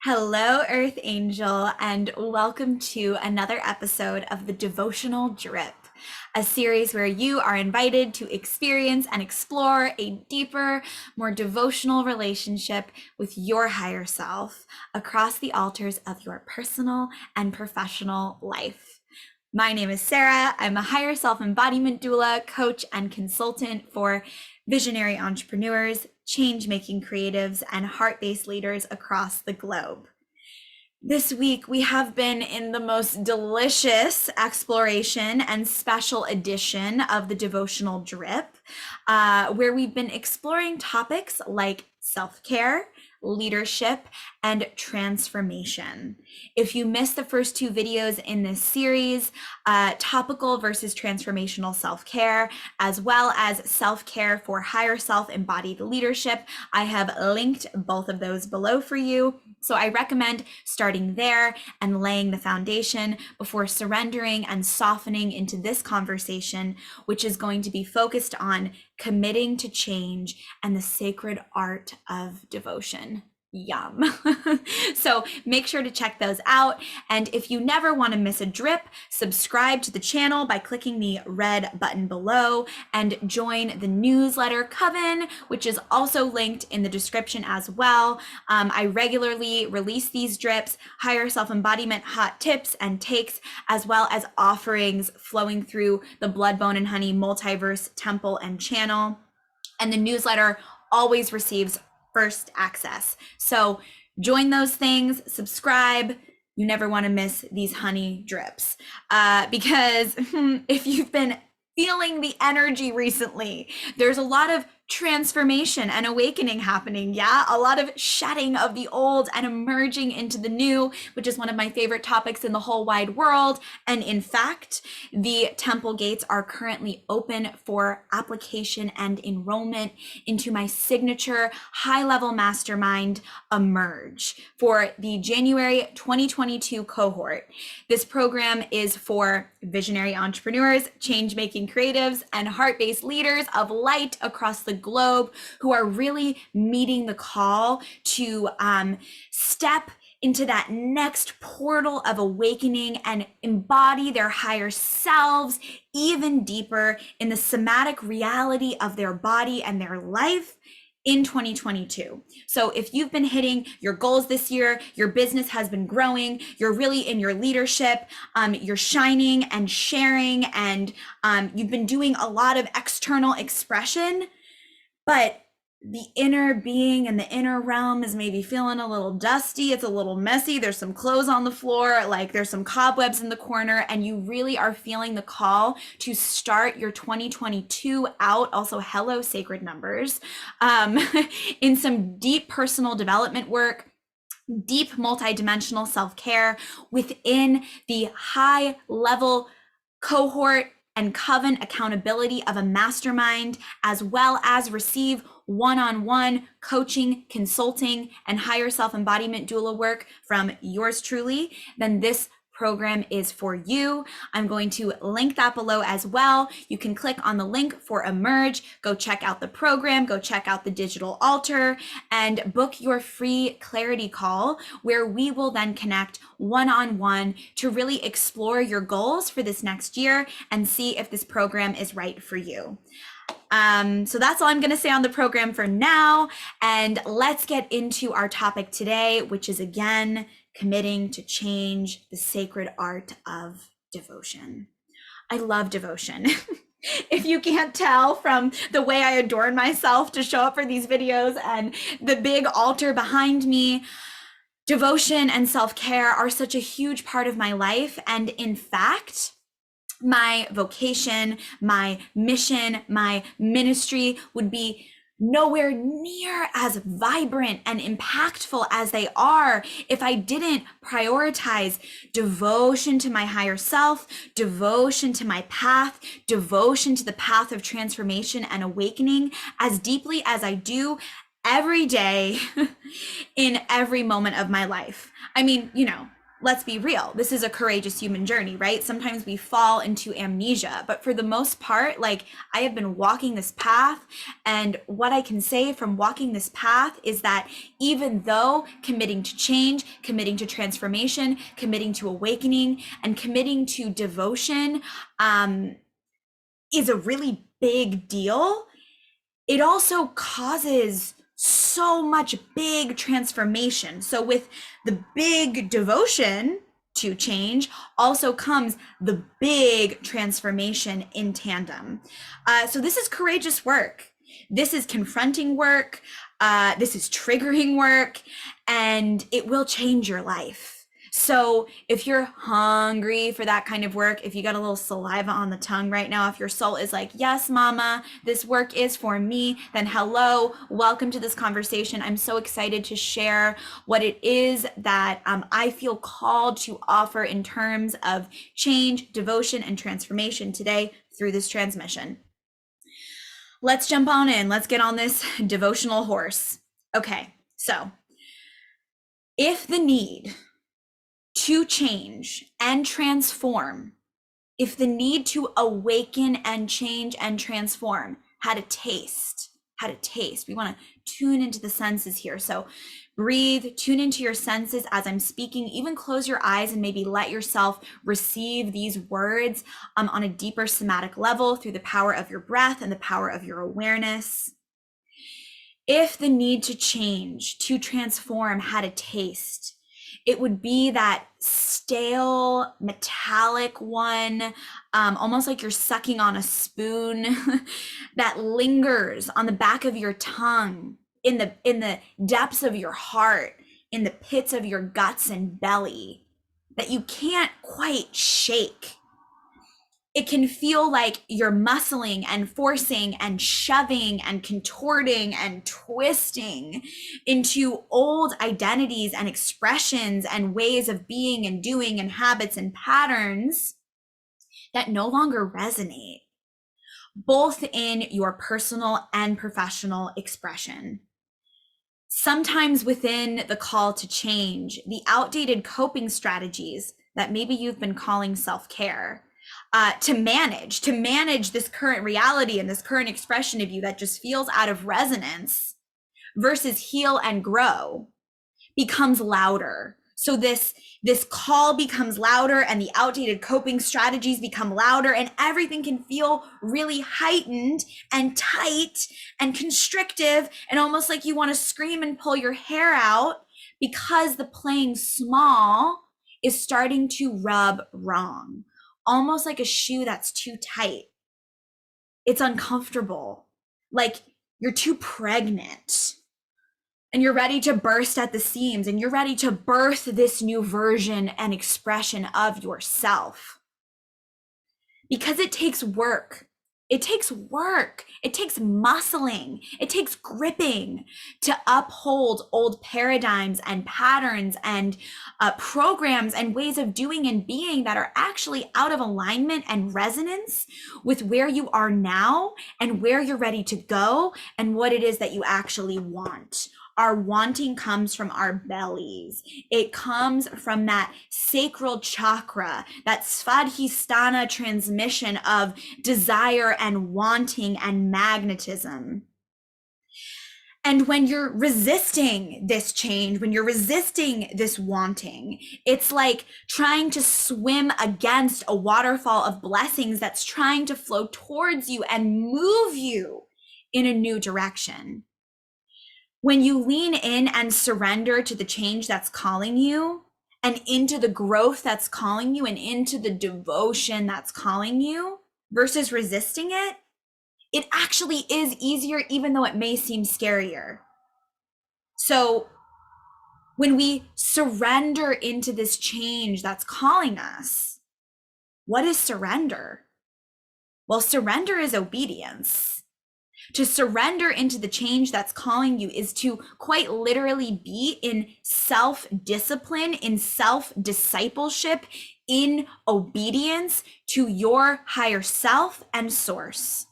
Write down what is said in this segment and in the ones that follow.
Hello, Earth Angel, and welcome to another episode of the Devotional Drip, a series where you are invited to experience and explore a deeper, more devotional relationship with your higher self across the altars of your personal and professional life. My name is Sarah. I'm a higher self embodiment doula, coach, and consultant for visionary entrepreneurs, change making creatives, and heart based leaders across the globe. This week, we have been in the most delicious exploration and special edition of the Devotional Drip, where we've been exploring topics like self care, leadership, and transformation. If you missed the first two videos in this series, topical versus transformational self-care, as well as self-care for higher self-embodied leadership, I have linked both of those below for you. So I recommend starting there and laying the foundation before surrendering and softening into this conversation, which is going to be focused on committing to change and the sacred art of devotion. Yum. So make sure to check those out. And if you never want to miss a drip, subscribe to the channel by clicking the red button below and join the newsletter coven, which is also linked in the description as well. I regularly release these drips, higher self-embodiment hot tips and takes, as well as offerings flowing through the Blood, Bone, and Honey multiverse temple and channel. And the newsletter always receives first access. So join those things, subscribe. You never want to miss these honey drips because if you've been feeling the energy recently, there's a lot of transformation and awakening happening. Yeah, a lot of shedding of the old and emerging into the new, which is one of my favorite topics in the whole wide world. And in fact, the temple gates are currently open for application and enrollment into my signature high-level mastermind, Emerge, for the January 2022 cohort. This program is for visionary entrepreneurs, change-making creatives, and heart-based leaders of light across the globe who are really meeting the call to step into that next portal of awakening and embody their higher selves even deeper in the somatic reality of their body and their life in 2022. So if you've been hitting your goals this year, your business has been growing, you're really in your leadership, you're shining and sharing, and you've been doing a lot of external expression, but the inner being and the inner realm is maybe feeling a little dusty. It's a little messy. There's some clothes on the floor, like there's some cobwebs in the corner, and you really are feeling the call to start your 2022 out. Also, hello, sacred numbers, in some deep personal development work, deep multidimensional self-care within the high level cohort and coven accountability of a mastermind, as well as receive one-on-one coaching, consulting, and higher self-embodiment doula work from yours truly, then this program is for you. I'm going to link that below as well. You can click on the link for Emerge, go check out the program, go check out the digital altar, and book your free clarity call where we will then connect one-on-one to really explore your goals for this next year and see if this program is right for you. So that's all I'm going to say on the program for now. And let's get into our topic today, which is again, committing to change, the sacred art of devotion. I love devotion. If you can't tell from the way I adorn myself to show up for these videos and the big altar behind me, devotion and self-care are such a huge part of my life. And in fact, my vocation, my mission, my ministry would be nowhere near as vibrant and impactful as they are if I didn't prioritize devotion to my higher self, devotion to my path, devotion to the path of transformation and awakening as deeply as I do every day in every moment of my life. I mean, let's be real, this is a courageous human journey, right? Sometimes we fall into amnesia, but for the most part, like, I have been walking this path, and what I can say from walking this path is that even though committing to change, committing to transformation, committing to awakening, and committing to devotion is a really big deal, it also causes so much big transformation. So with the big devotion to change also comes the big transformation in tandem. So this is courageous work. This is confronting work. This is triggering work, and it will change your life. So if you're hungry for that kind of work, if you got a little saliva on the tongue right now, if your soul is like, yes, mama, this work is for me, then hello, welcome to this conversation. I'm so excited to share what it is that I feel called to offer in terms of change, devotion, and transformation today through this transmission. Let's jump on in. Let's get on this devotional horse. Okay, so if the need to change and transform, if the need to awaken and change and transform had a taste, we want to tune into the senses here. So breathe, tune into your senses as I'm speaking, even close your eyes and maybe let yourself receive these words on a deeper somatic level through the power of your breath and the power of your awareness. If the need to change, to transform had a taste, it would be that stale, metallic one, almost like you're sucking on a spoon that lingers on the back of your tongue, in the depths of your heart, in the pits of your guts and belly, that you can't quite shake. It can feel like you're muscling and forcing and shoving and contorting and twisting into old identities and expressions and ways of being and doing and habits and patterns that no longer resonate, both in your personal and professional expression. Sometimes within the call to change, the outdated coping strategies that maybe you've been calling self-care, to manage this current reality and this current expression of you that just feels out of resonance versus heal and grow, becomes louder. So this call becomes louder, and the outdated coping strategies become louder, and everything can feel really heightened and tight and constrictive, and almost like you want to scream and pull your hair out because the playing small is starting to rub wrong. Almost like a shoe that's too tight. It's uncomfortable, like you're too pregnant and you're ready to burst at the seams, and you're ready to birth this new version and expression of yourself. Because it takes work. It takes work. It takes muscling. It takes gripping to uphold old paradigms and patterns and programs and ways of doing and being that are actually out of alignment and resonance with where you are now and where you're ready to go and what it is that you actually want. Our wanting comes from our bellies. It comes from that sacral chakra, that svadhisthana transmission of desire and wanting and magnetism. And when you're resisting this change, when you're resisting this wanting, it's like trying to swim against a waterfall of blessings that's trying to flow towards you and move you in a new direction. When you lean in and surrender to the change that's calling you, and into the growth that's calling you, and into the devotion that's calling you, versus resisting it, it actually is easier, even though it may seem scarier. So when we surrender into this change that's calling us, what is surrender? Well, surrender is obedience. To surrender into the change that's calling you is to quite literally be in self-discipline, in self-discipleship, in obedience to your higher self and source.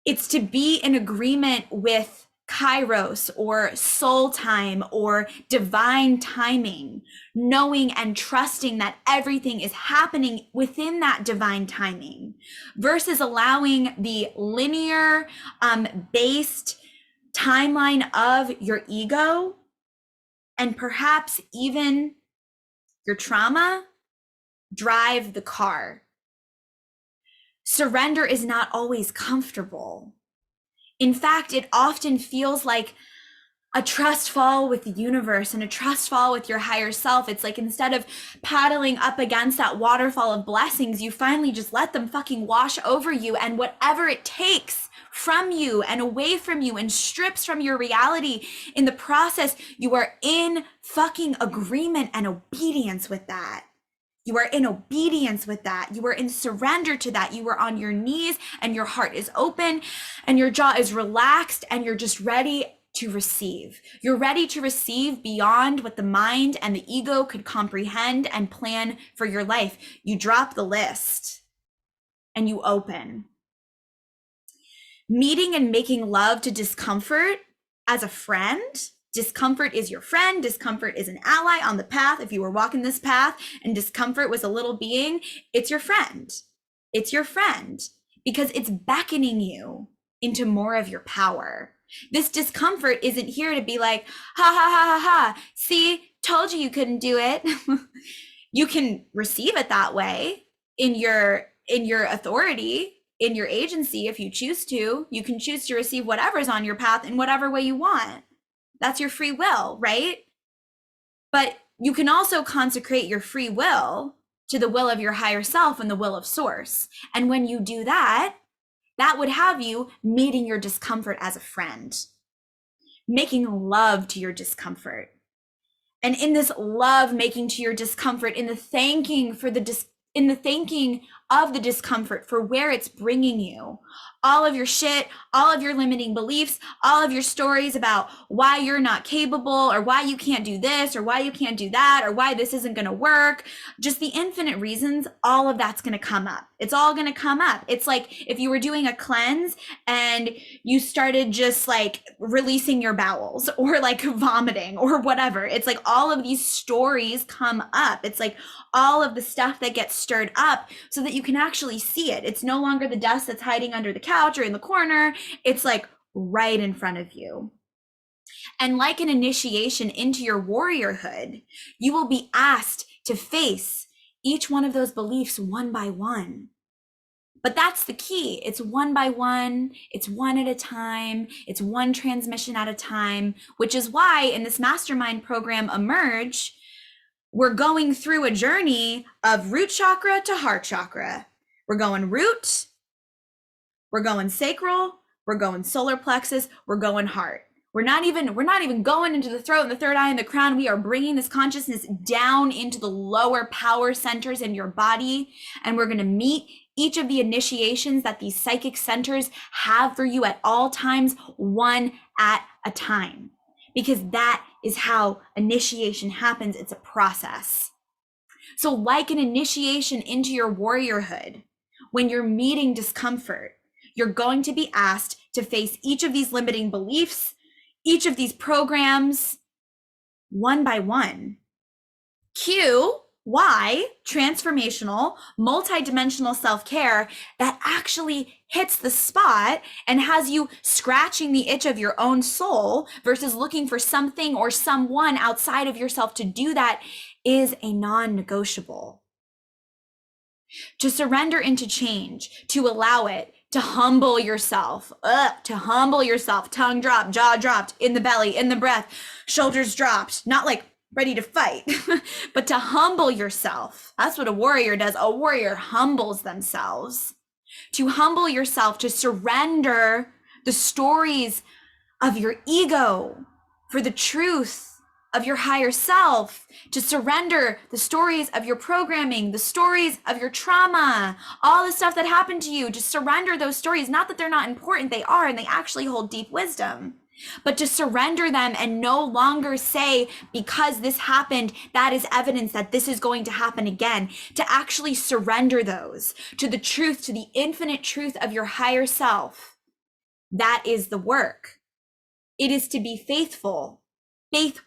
It's to be in agreement with kairos or soul time or divine timing, knowing and trusting that everything is happening within that divine timing, versus allowing the linear based timeline of your ego and perhaps even your trauma drive the car. Surrender is not always comfortable. In fact, it often feels like a trust fall with the universe and a trust fall with your higher self. It's like instead of paddling up against that waterfall of blessings, you finally just let them fucking wash over you, and whatever it takes from you and away from you and strips from your reality in the process, you are in fucking agreement and obedience with that. You are in obedience with that. You are in surrender to that. You are on your knees and your heart is open and your jaw is relaxed and you're just ready to receive. You're ready to receive beyond what the mind and the ego could comprehend and plan for your life. You drop the list and you open. Meeting and making love to discomfort as a friend. Discomfort is your friend. Discomfort is an ally on the path. If you were walking this path and discomfort was a little being, it's your friend. It's your friend because it's beckoning you into more of your power. This discomfort isn't here to be like, ha ha ha ha ha. See, told you couldn't do it. You can receive it that way in your authority, in your agency. If you choose to, you can choose to receive whatever's on your path in whatever way you want. That's your free will, right? But you can also consecrate your free will to the will of your higher self and the will of source. And when you do that, that would have you meeting your discomfort as a friend, making love to your discomfort. And in this love making to your discomfort, in the thanking for in the thanking of the discomfort for where it's bringing you, all of your shit, all of your limiting beliefs, all of your stories about why you're not capable or why you can't do this or why you can't do that or why this isn't going to work, just the infinite reasons, all of that's going to come up. It's all going to come up. It's like if you were doing a cleanse and you started just like releasing your bowels or like vomiting or whatever. It's like all of these stories come up. It's like all of the stuff that gets stirred up so that you can actually see it. It's no longer the dust that's hiding under the couch or in the corner. It's like right in front of you. And like an initiation into your warriorhood, you will be asked to face each one of those beliefs one by one. But that's the key. It's one by one. It's one at a time. It's one transmission at a time, which is why in this mastermind program, Emerge, we're going through a journey of root chakra to heart chakra. We're going root, we're going sacral, we're going solar plexus, we're going heart. We're not even going into the throat and the third eye and the crown. We are bringing this consciousness down into the lower power centers in your body. And we're going to meet each of the initiations that these psychic centers have for you at all times, one at a time, because that is how initiation happens. It's a process. So like an initiation into your warriorhood, when you're meeting discomfort, you're going to be asked to face each of these limiting beliefs, each of these programs, one by one. Q, Y, transformational, multidimensional self-care that actually hits the spot and has you scratching the itch of your own soul versus looking for something or someone outside of yourself to do that is a non-negotiable. To surrender into change, to allow it, to humble yourself, tongue dropped, jaw dropped, in the belly, in the breath, shoulders dropped, not like ready to fight, but to humble yourself. That's what a warrior does. A warrior humbles themselves. To humble yourself, to surrender the stories of your ego for the truth of your higher self, to surrender the stories of your programming, the stories of your trauma, all the stuff that happened to you. Just surrender those stories. Not that they're not important, they are, and they actually hold deep wisdom. But to surrender them and no longer say, because this happened, that is evidence that this is going to happen again. To actually surrender those to the truth, to the infinite truth of your higher self. That is the work. It is to be faithful,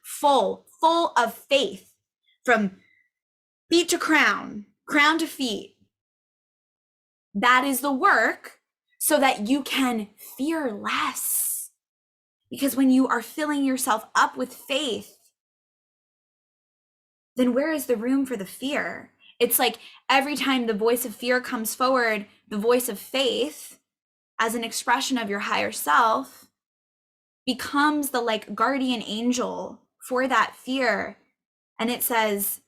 full of faith, from feet to crown, crown to feet. That is the work so that you can fear less. Because when you are filling yourself up with faith, then where is the room for the fear? It's like every time the voice of fear comes forward, the voice of faith, as an expression of your higher self, becomes the like guardian angel for that fear. And it says,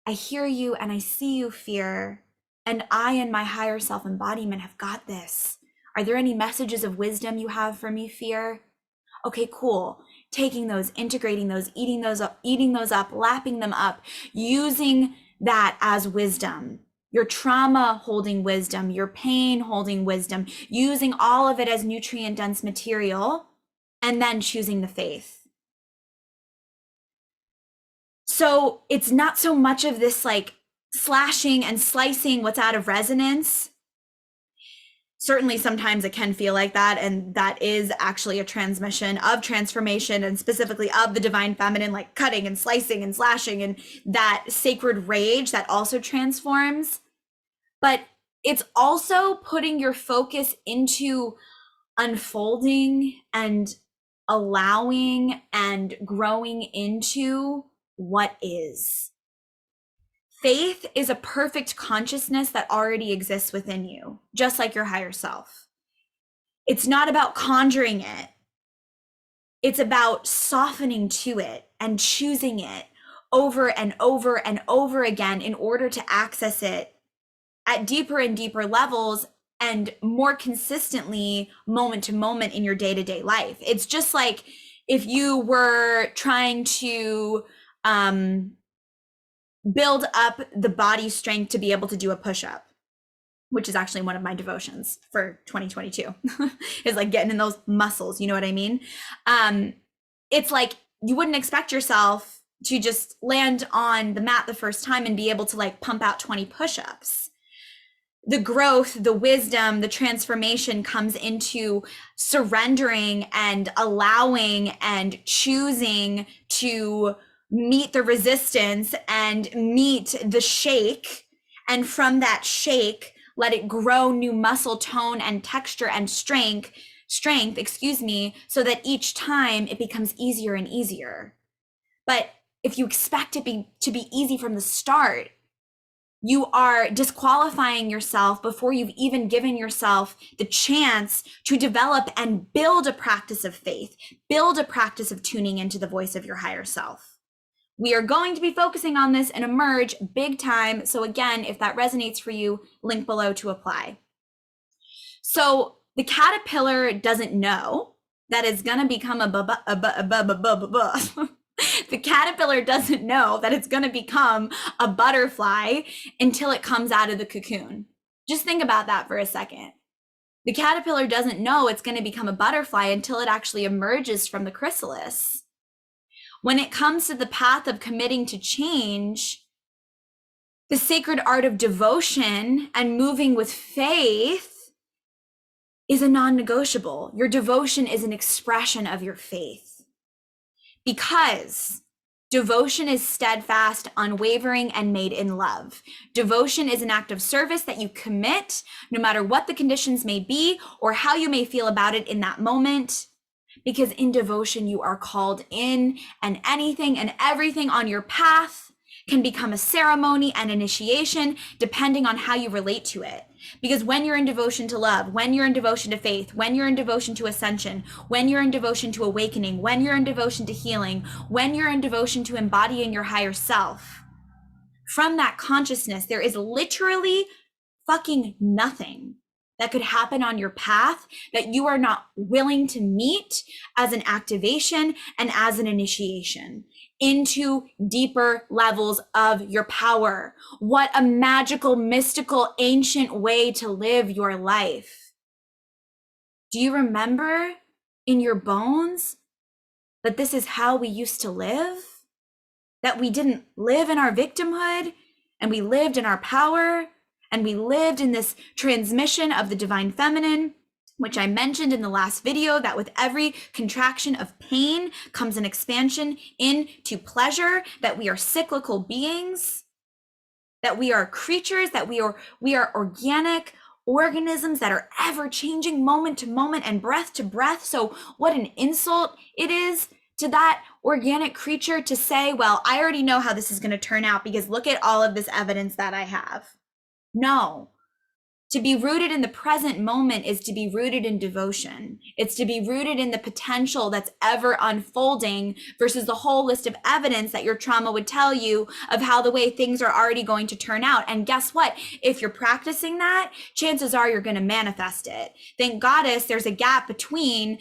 I hear you and I see you, fear. And I and my higher self embodiment have got this. Are there any messages of wisdom you have for me, fear? Okay, cool. Taking those, integrating those, eating those up, lapping them up, using that as wisdom. Your trauma holding wisdom, your pain holding wisdom, using all of it as nutrient dense material, and then choosing the faith. So it's not so much of this like slashing and slicing what's out of resonance. Certainly sometimes it can feel like that, and that is actually a transmission of transformation, and specifically of the divine feminine, like cutting and slicing and slashing, and that sacred rage that also transforms. But it's also putting your focus into unfolding and allowing and growing into what is. Faith is a perfect consciousness that already exists within you, just like your higher self. It's not about conjuring it. It's about softening to it and choosing it over and over and over again in order to access it at deeper and deeper levels and more consistently, moment to moment in your day-to-day life. It's just like if you were trying to build up the body strength to be able to do a push-up, which is actually one of my devotions for 2022 is like getting in those muscles. You know what I mean? It's like you wouldn't expect yourself to just land on the mat the first time and be able to like pump out 20 push-ups. The growth, the wisdom, the transformation comes into surrendering and allowing and choosing to meet the resistance and meet the shake. And from that shake, let it grow new muscle tone and texture and strength, so that each time it becomes easier and easier. But if you expect it to be easy from the start, you are disqualifying yourself before you've even given yourself the chance to develop and build a practice of faith, build a practice of tuning into the voice of your higher self. We are going to be focusing on this in Emerge big time. So again, if that resonates for you, link below to apply. So the caterpillar doesn't know that it's going to become the caterpillar doesn't know that it's going to become a butterfly until it comes out of the cocoon. Just think about that for a second. The caterpillar doesn't know it's going to become a butterfly until it actually emerges from the chrysalis. When it comes to the path of committing to change, the sacred art of devotion and moving with faith is a non-negotiable. Your devotion is an expression of your faith. Because devotion is steadfast, unwavering, and made in love. Devotion is an act of service that you commit no matter what the conditions may be or how you may feel about it in that moment. Because in devotion, you are called in, and anything and everything on your path can become a ceremony and initiation depending on how you relate to it. Because when you're in devotion to love, when you're in devotion to faith, when you're in devotion to ascension, when you're in devotion to awakening, when you're in devotion to healing, when you're in devotion to embodying your higher self, from that consciousness, there is literally fucking nothing that could happen on your path that you are not willing to meet as an activation and as an initiation into deeper levels of your power. What a magical, mystical, ancient way to live your life. Do you remember in your bones that this is how we used to live? That we didn't live in our victimhood and we lived in our power and we lived in this transmission of the divine feminine which I mentioned in the last video, that with every contraction of pain comes an expansion into pleasure, that we are cyclical beings, that we are creatures, that we are organic organisms that are ever changing moment to moment and breath to breath. So what an insult it is to that organic creature to say, well, I already know how this is going to turn out because look at all of this evidence that I have. No. To be rooted in the present moment is to be rooted in devotion. It's to be rooted in the potential that's ever unfolding versus the whole list of evidence that your trauma would tell you of how the way things are already going to turn out. And guess what? If you're practicing that, chances are you're going to manifest it. Thank Goddess, there's a gap between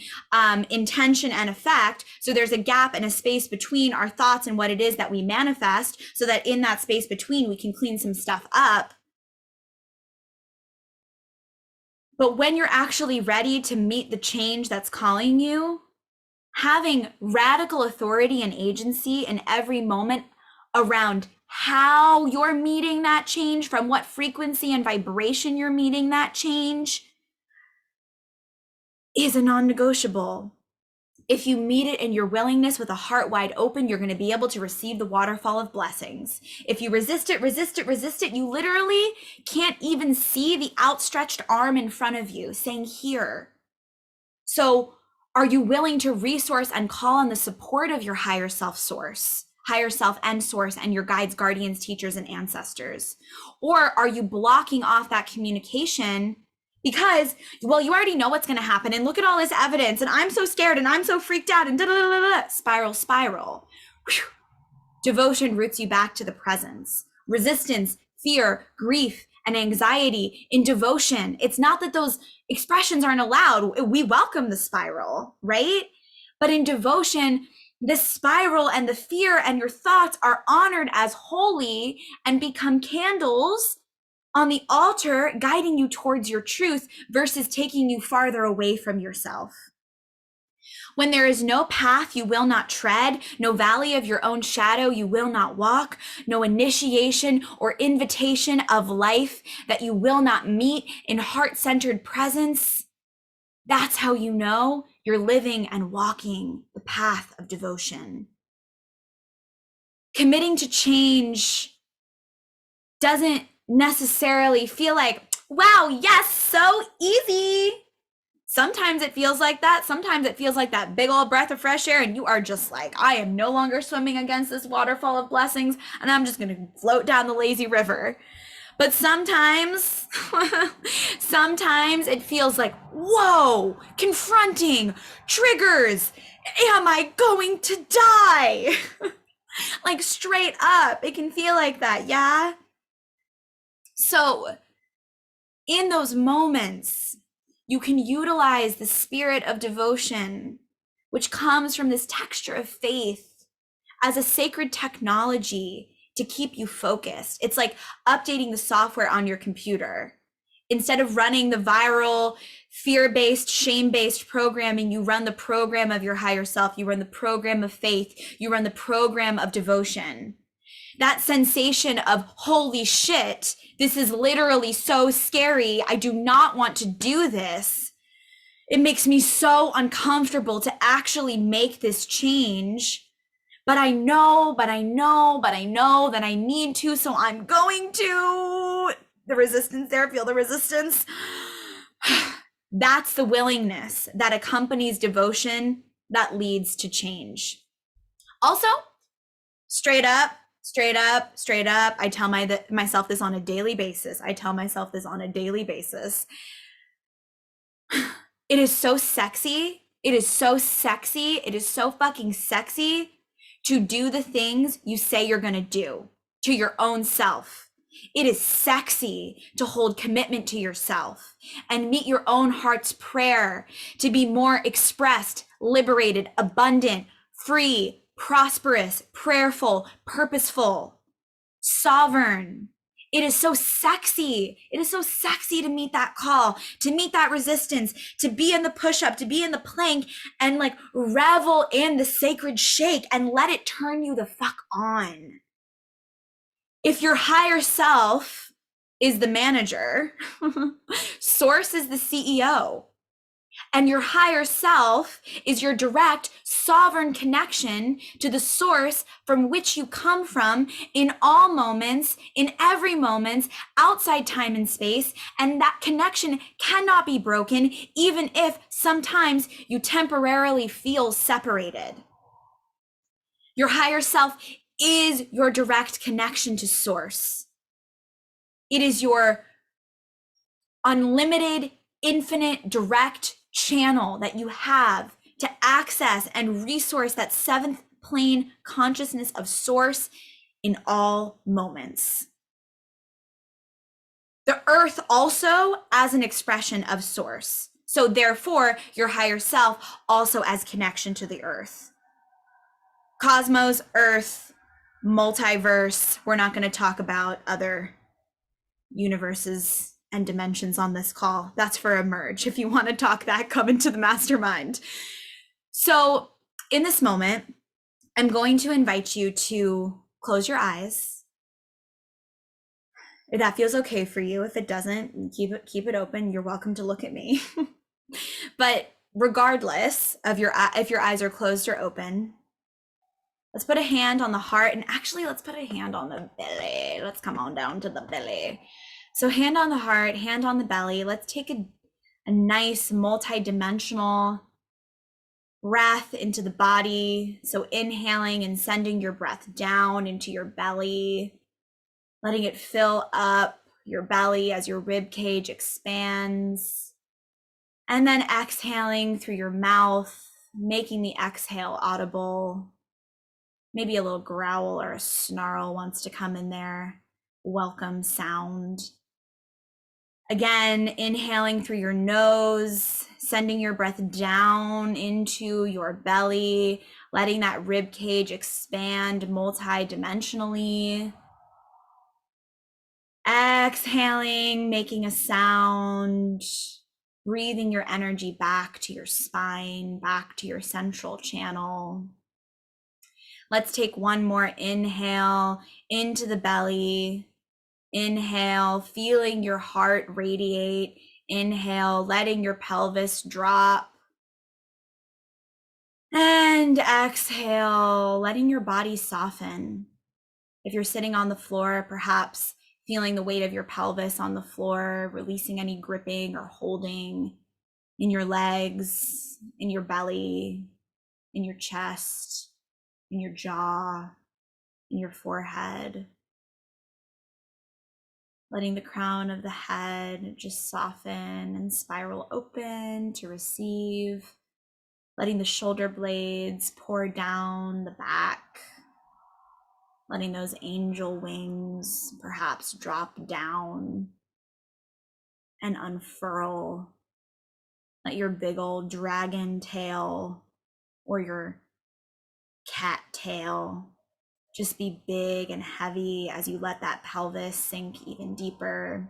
intention and effect. So there's a gap and a space between our thoughts and what it is that we manifest, so that in that space between, we can clean some stuff up. But when you're actually ready to meet the change that's calling you, having radical authority and agency in every moment around how you're meeting that change, from what frequency and vibration you're meeting that change, is a non-negotiable. If you meet it in your willingness with a heart wide open, you're going to be able to receive the waterfall of blessings. If you resist it, you literally can't even see the outstretched arm in front of you saying, here. So are you willing to resource and call on the support of your higher self source, higher self and source, and your guides, guardians, teachers, and ancestors? Or are you blocking off that communication because, well, you already know what's going to happen, and look at all this evidence, and I'm so scared, and I'm so freaked out, and spiral. Whew. Devotion roots you back to the presence. Resistance, fear, grief, and anxiety in devotion. It's not that those expressions aren't allowed. We welcome the spiral, right? But in devotion, the spiral and the fear and your thoughts are honored as holy and become candles on the altar, guiding you towards your truth versus taking you farther away from yourself. When there is no path you will not tread, no valley of your own shadow you will not walk, no initiation or invitation of life that you will not meet in heart-centered presence, that's how you know you're living and walking the path of devotion. Committing to change doesn't necessarily feel like, wow, yes, so easy. Sometimes it feels like that. Sometimes it feels like that big old breath of fresh air, and you are just like, I am no longer swimming against this waterfall of blessings, and I'm just going to float down the lazy river. But sometimes, sometimes it feels like, whoa, confronting, triggers. Am I going to die? Like straight up, it can feel like that, yeah? So in those moments, you can utilize the spirit of devotion, which comes from this texture of faith, as a sacred technology to keep you focused. It's like updating the software on your computer. Instead of running the viral, fear-based, shame-based programming, you run the program of your higher self. You run the program of faith. You run the program of devotion. That sensation of, holy shit, this is literally so scary. I do not want to do this. It makes me so uncomfortable to actually make this change. But I know that I need to, so I'm going to. The resistance there, feel the resistance. That's the willingness that accompanies devotion that leads to change. Also, straight up, I tell myself this on a daily basis. It is so sexy. It is so fucking sexy to do the things you say you're going to do to your own self. It is sexy to hold commitment to yourself and meet your own heart's prayer to be more expressed, liberated, abundant, free, prosperous, prayerful, purposeful, sovereign. It is so sexy. It is so sexy to meet that call, to meet that resistance, to be in the push-up, to be in the plank, and like revel in the sacred shake and let it turn you the fuck on. If your higher self is the manager, source is the CEO. And your higher self is your direct sovereign connection to the source from which you come from in all moments, in every moment, outside time and space. And that connection cannot be broken, even if sometimes you temporarily feel separated. Your higher self is your direct connection to source. It is your unlimited, infinite, direct channel that you have to access and resource that seventh plane consciousness of source in all moments. The earth also as an expression of source. So therefore, your higher self also as connection to the earth. Cosmos, earth, multiverse. We're not going to talk about other universes and dimensions on this call. That's for Emerge. If you want to talk that, come into the mastermind. So in this moment, I'm going to invite you to close your eyes. If that feels okay for you. If it doesn't, keep it open. You're welcome to look at me. But regardless of if your eyes are closed or open, let's put a hand on the heart, and actually let's put a hand on the belly. Let's come on down to the belly. So hand on the heart, hand on the belly. Let's take a nice multi-dimensional breath into the body. So inhaling and sending your breath down into your belly, letting it fill up your belly as your rib cage expands. And then exhaling through your mouth, making the exhale audible. Maybe a little growl or a snarl wants to come in there. Welcome sound. Again, inhaling through your nose, sending your breath down into your belly, letting that rib cage expand multi-dimensionally. Exhaling, making a sound, breathing your energy back to your spine, back to your central channel. Let's take one more inhale into the belly. Inhale, feeling your heart radiate. Inhale, letting your pelvis drop. And exhale, letting your body soften. If you're sitting on the floor, perhaps feeling the weight of your pelvis on the floor, releasing any gripping or holding in your legs, in your belly, in your chest, in your jaw, in your forehead. Letting the crown of the head just soften and spiral open to receive. Letting the shoulder blades pour down the back. Letting those angel wings perhaps drop down and unfurl. Let your big old dragon tail or your cat tail just be big and heavy as you let that pelvis sink even deeper.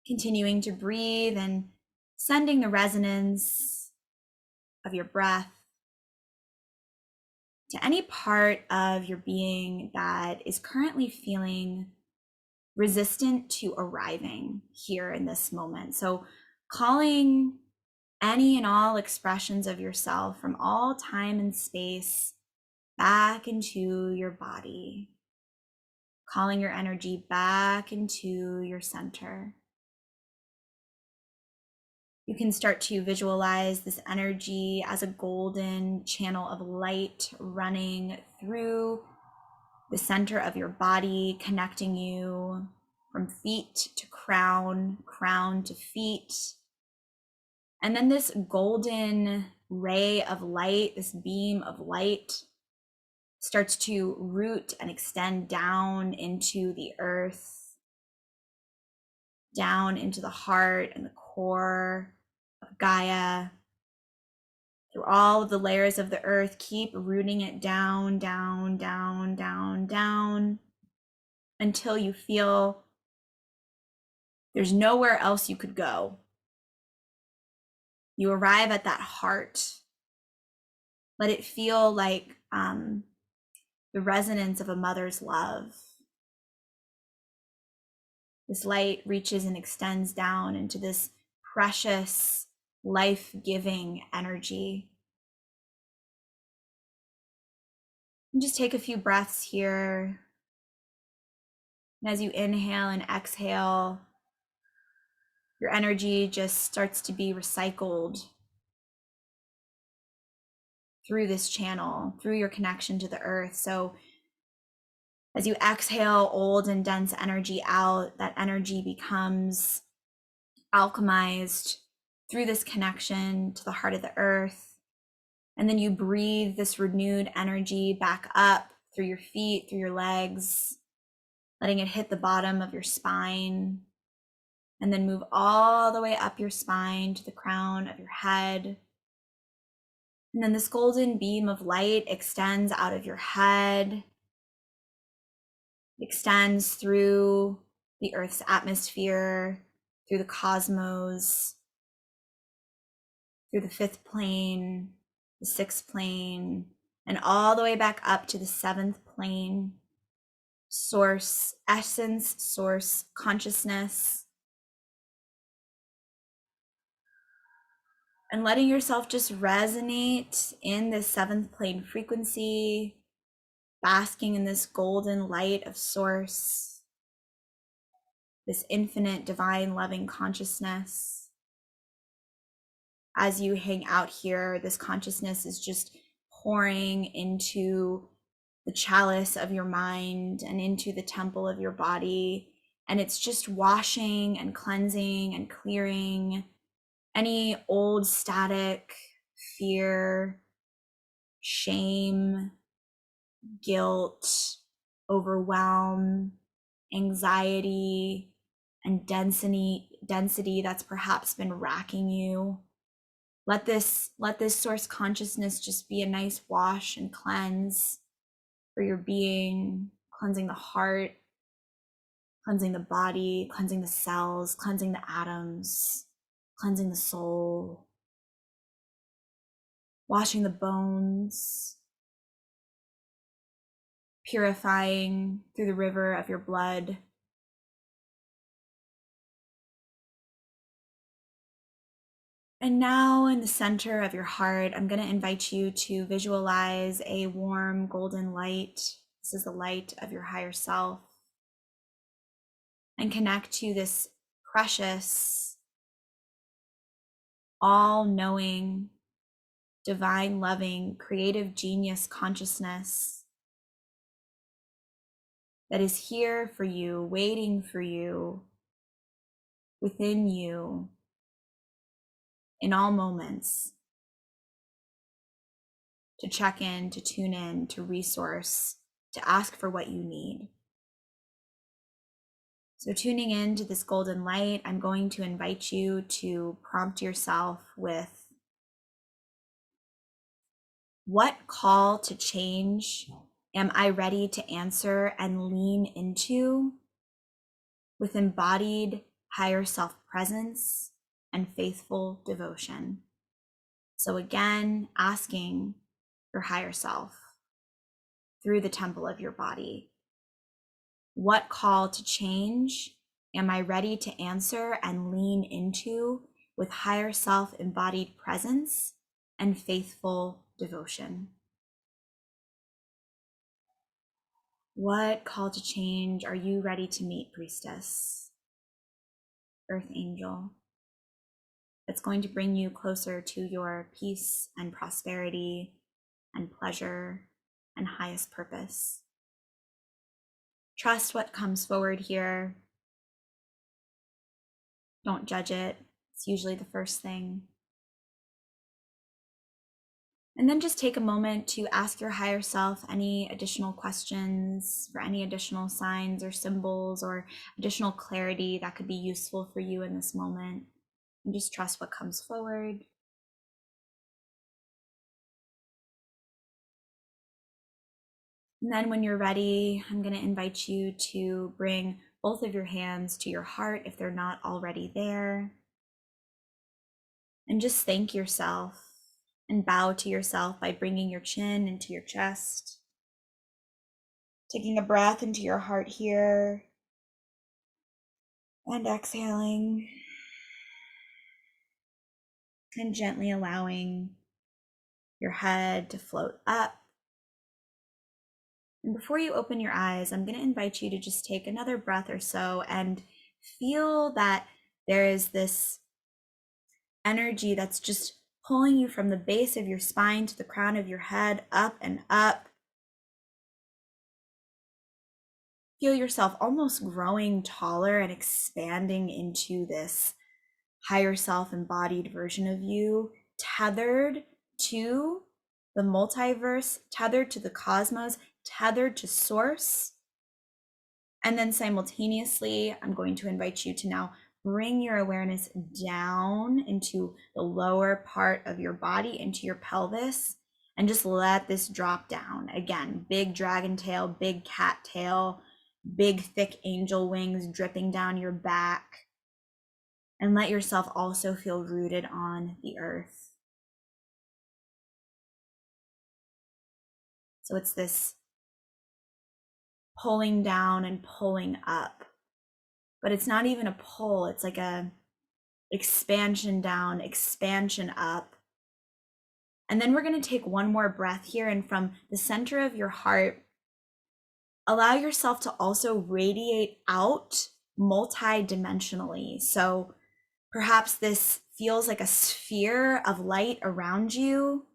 Continuing to breathe and sending the resonance of your breath to any part of your being that is currently feeling resistant to arriving here in this moment. So calling any and all expressions of yourself from all time and space back into your body, calling your energy back into your center. You can start to visualize this energy as a golden channel of light running through the center of your body, connecting you from feet to crown, crown to feet. And then this golden ray of light, this beam of light, starts to root and extend down into the earth, down into the heart and the core of Gaia. Through all of the layers of the earth, keep rooting it down, down, down, down, down, until you feel there's nowhere else you could go. You arrive at that heart. Let it feel like the resonance of a mother's love. This light reaches and extends down into this precious life-giving energy. And just take a few breaths here. And as you inhale and exhale, your energy just starts to be recycled through this channel, through your connection to the earth. So as you exhale old and dense energy out, that energy becomes alchemized through this connection to the heart of the earth. And then you breathe this renewed energy back up through your feet, through your legs, letting it hit the bottom of your spine, and then move all the way up your spine to the crown of your head. And then this golden beam of light extends out of your head, extends through the Earth's atmosphere, through the cosmos, through the fifth plane, the sixth plane, and all the way back up to the seventh plane, source, essence, source, consciousness. And letting yourself just resonate in this seventh plane frequency, basking in this golden light of source, this infinite, divine, loving consciousness. As you hang out here, this consciousness is just pouring into the chalice of your mind and into the temple of your body. And it's just washing and cleansing and clearing any old static, fear, shame, guilt, overwhelm, anxiety, and density that's perhaps been racking you. Let this source consciousness just be a nice wash and cleanse for your being, cleansing the heart, cleansing the body, cleansing the cells, cleansing the atoms, cleansing the soul, washing the bones, purifying through the river of your blood. And now in the center of your heart, I'm going to invite you to visualize a warm golden light. This is the light of your higher self. And connect to this precious, all-knowing, divine, loving, creative genius consciousness that is here for you, waiting for you, within you, in all moments, to check in, to tune in, to resource, to ask for what you need. So tuning in to this golden light, I'm going to invite you to prompt yourself with, what call to change am I ready to answer and lean into with embodied higher self presence and faithful devotion? So again, asking your higher self through the temple of your body, what call to change am I ready to answer and lean into with higher self embodied presence and faithful devotion? What call to change are you ready to meet, priestess, earth angel, that's going to bring you closer to your peace and prosperity and pleasure and highest purpose? Trust what comes forward here. Don't judge it. It's usually the first thing. And then just take a moment to ask your higher self any additional questions, for any additional signs or symbols or additional clarity that could be useful for you in this moment. And just trust what comes forward. And then when you're ready, I'm going to invite you to bring both of your hands to your heart if they're not already there. And just thank yourself and bow to yourself by bringing your chin into your chest. Taking a breath into your heart here and exhaling. and gently allowing your head to float up. And before you open your eyes, I'm going to invite you to just take another breath or so and feel that there is this energy that's just pulling you from the base of your spine to the crown of your head, up and up. Feel yourself almost growing taller and expanding into this higher self embodied version of you, tethered to the multiverse, tethered to the cosmos, tethered to source. And then simultaneously, I'm going to invite you to now bring your awareness down into the lower part of your body, into your pelvis, and just let this drop down. Again, big dragon tail, big cat tail, big thick angel wings dripping down your back. And let yourself also feel rooted on the earth. So it's this pulling down and pulling up, but it's not even a pull. It's like a expansion down, expansion up. And then we're going to take one more breath here, and from the center of your heart, allow yourself to also radiate out multi-dimensionally. So perhaps this feels like a sphere of light around you,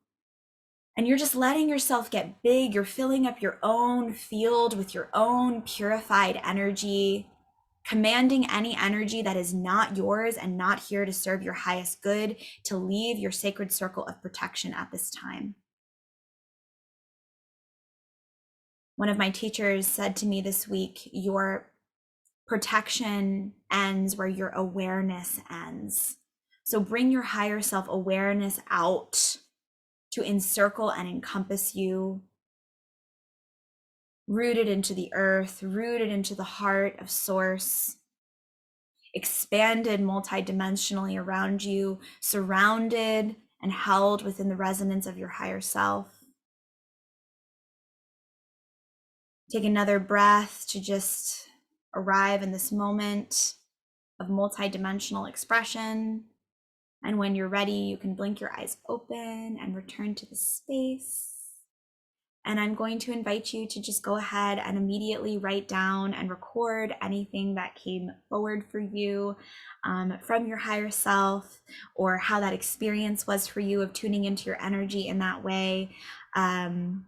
and you're just letting yourself get big. You're filling up your own field with your own purified energy, commanding any energy that is not yours and not here to serve your highest good to leave your sacred circle of protection at this time. One of my teachers said to me this week, your protection ends where your awareness ends. So bring your higher self awareness out to encircle and encompass you, rooted into the earth, rooted into the heart of source, expanded multidimensionally around you, surrounded and held within the resonance of your higher self. Take another breath to just arrive in this moment of multidimensional expression. And when you're ready, you can blink your eyes open and return to the space. And I'm going to invite you to just go ahead and immediately write down and record anything that came forward for you from your higher self, or how that experience was for you of tuning into your energy in that way. And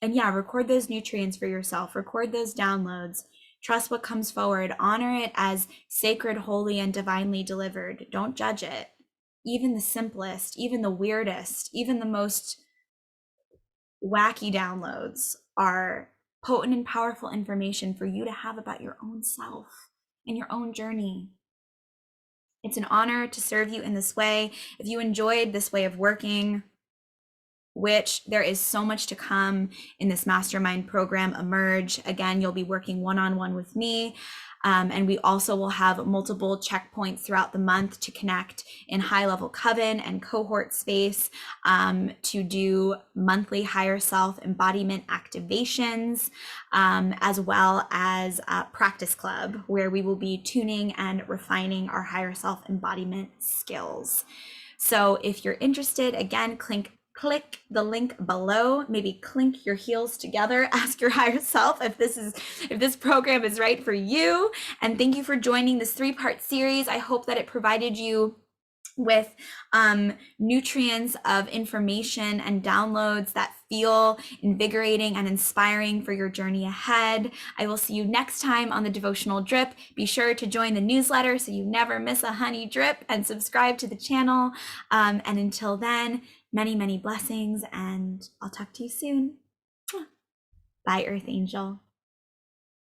yeah, record those nutrients for yourself, record those downloads. Trust what comes forward, honor it as sacred, holy, and divinely delivered. Don't judge it. Even the simplest, even the weirdest, even the most wacky downloads are potent and powerful information for you to have about your own self and your own journey. It's an honor to serve you in this way. If you enjoyed this way of working, which there is so much to come in this mastermind program, Emerge. Again, you'll be working one-on-one with me. And we also will have multiple checkpoints throughout the month to connect in high-level coven and cohort space, to do monthly higher self embodiment activations, as well as practice club, where we will be tuning and refining our higher self embodiment skills. So if you're interested, again, click the link below, maybe clink your heels together, ask your higher self if this program is right for you. And thank you for joining this 3-part series. I hope that it provided you with nutrients of information and downloads that feel invigorating and inspiring for your journey ahead. I will see you next time on the Devotional Drip. Be sure to join the newsletter so you never miss a honey drip, and subscribe to the channel. And until then, many, many blessings, and I'll talk to you soon. Bye, Earth Angel.